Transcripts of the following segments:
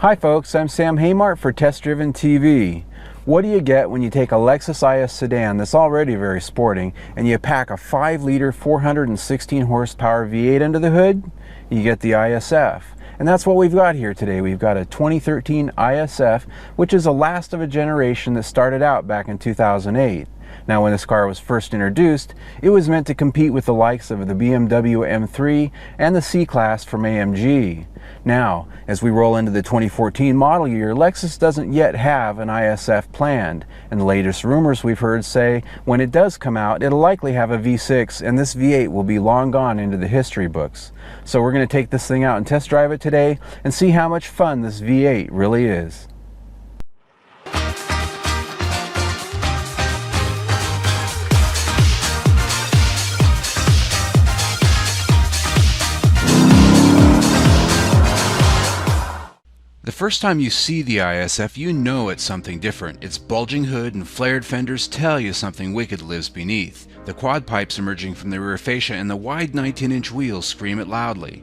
Hi folks, I'm Sam Haymart for Test Driven TV. What do you get when you take a Lexus IS sedan that's already very sporting and you pack a 5-liter 416 horsepower V8 under the hood? You get the IS-F. And that's what we've got here today. We've got a 2013 IS-F, which is the last of a generation that started out back in 2008. Now, when this car was first introduced, it was meant to compete with the likes of the BMW M3 and the C-Class from AMG. Now, as we roll into the 2014 model year, Lexus doesn't yet have an IS-F planned, and the latest rumors we've heard say when it does come out, it'll likely have a V6, and this V8 will be long gone into the history books. So we're going to take this thing out and test drive it today and see how much fun this V8 really is. The first time you see the IS-F, you know it's something different. Its bulging hood and flared fenders tell you something wicked lives beneath. The quad pipes emerging from the rear fascia and the wide 19-inch wheels scream it loudly.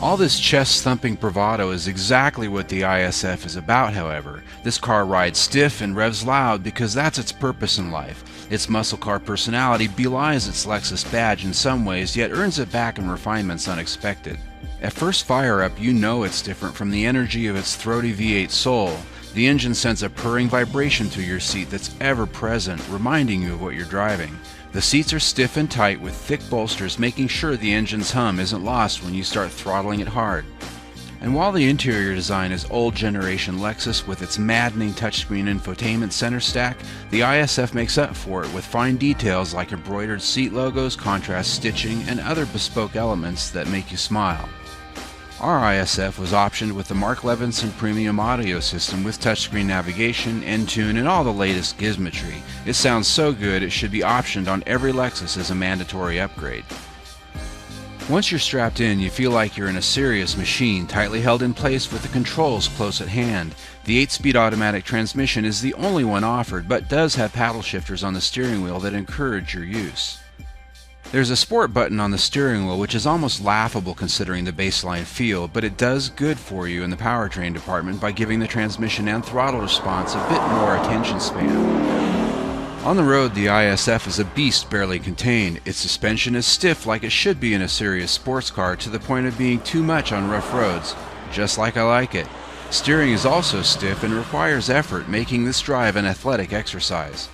All this chest-thumping bravado is exactly what the IS-F is about, however. This car rides stiff and revs loud because that's its purpose in life. Its muscle car personality belies its Lexus badge in some ways, yet earns it back in refinements unexpected. At first fire-up, you know it's different from the energy of its throaty V8 soul. The engine sends a purring vibration through your seat that's ever present, reminding you of what you're driving. The seats are stiff and tight with thick bolsters, making sure the engine's hum isn't lost when you start throttling it hard. And while the interior design is old generation Lexus with its maddening touchscreen infotainment center stack, the IS-F makes up for it with fine details like embroidered seat logos, contrast stitching, and other bespoke elements that make you smile. Our IS-F was optioned with the Mark Levinson premium audio system with touchscreen navigation, Entune, and all the latest gizmotry. It sounds so good it should be optioned on every Lexus as a mandatory upgrade. Once you're strapped in, you feel like you're in a serious machine, tightly held in place with the controls close at hand. The 8-speed automatic transmission is the only one offered, but does have paddle shifters on the steering wheel that encourage your use. There's a sport button on the steering wheel, which is almost laughable considering the baseline feel, but it does good for you in the powertrain department by giving the transmission and throttle response a bit more attention span. On the road, the IS-F is a beast barely contained. Its suspension is stiff like it should be in a serious sports car, to the point of being too much on rough roads, just like I like it. Steering is also stiff and requires effort, making this drive an athletic exercise.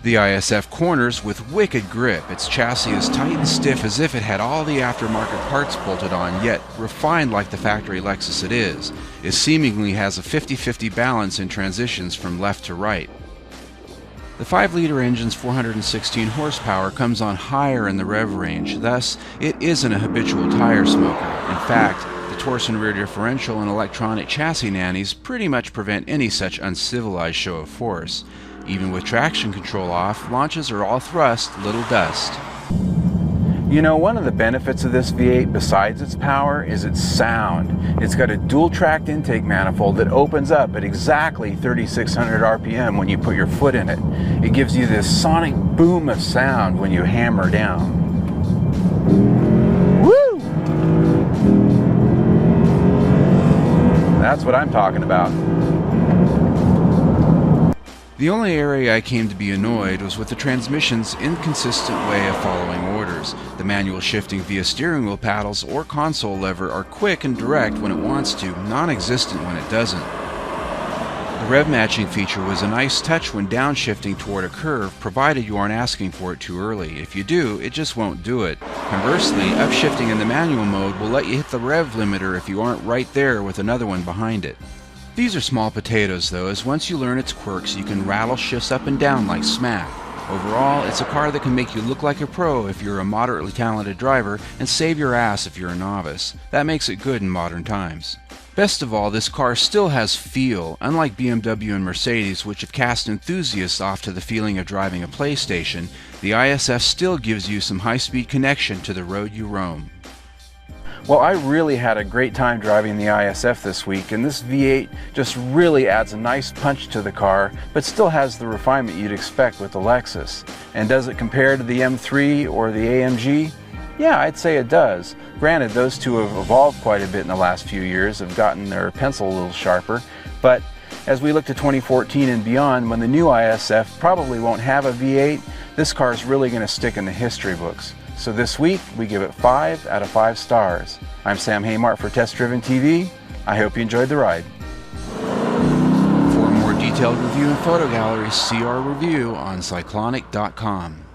The IS-F corners with wicked grip. Its chassis is tight and stiff as if it had all the aftermarket parts bolted on, yet refined like the factory Lexus it is. It seemingly has a 50-50 balance in transitions from left to right. The 5-liter engine's 416 horsepower comes on higher in the rev range, thus it isn't a habitual tire smoker. In fact, the torsion rear differential and electronic chassis nannies pretty much prevent any such uncivilized show of force. Even with traction control off, launches are all thrust, little dust. You know, one of the benefits of this V8 besides its power is its sound. It's got a dual-tracked intake manifold that opens up at exactly 3,600 RPM when you put your foot in it. It gives you this sonic boom of sound when you hammer down. Woo! That's what I'm talking about. The only area I came to be annoyed was with the transmission's inconsistent way of following orders. The manual shifting via steering wheel paddles or console lever are quick and direct when it wants to, non-existent when it doesn't. The rev matching feature was a nice touch when downshifting toward a curve, provided you aren't asking for it too early. If you do, it just won't do it. Conversely, upshifting in the manual mode will let you hit the rev limiter if you aren't right there with another one behind it. These are small potatoes though, as once you learn its quirks you can rattle shifts up and down like smack. Overall, it's a car that can make you look like a pro if you're a moderately talented driver and save your ass if you're a novice. That makes it good in modern times. Best of all, this car still has feel, unlike BMW and Mercedes, which have cast enthusiasts off to the feeling of driving a PlayStation. The IS-F still gives you some high-speed connection to the road you roam. Well, I really had a great time driving the IS-F this week, and this V8 just really adds a nice punch to the car, but still has the refinement you'd expect with the Lexus. And does it compare to the M3 or the AMG? Yeah, I'd say it does. Granted, those two have evolved quite a bit in the last few years, have gotten their pencil a little sharper, but as we look to 2014 and beyond, when the new IS-F probably won't have a V8, this car is really going to stick in the history books. So this week, we give it 5 out of 5 stars. I'm Sam Haymart for Test Driven TV. I hope you enjoyed the ride. For a more detailed review and photo gallery, see our review on cyclonic.com.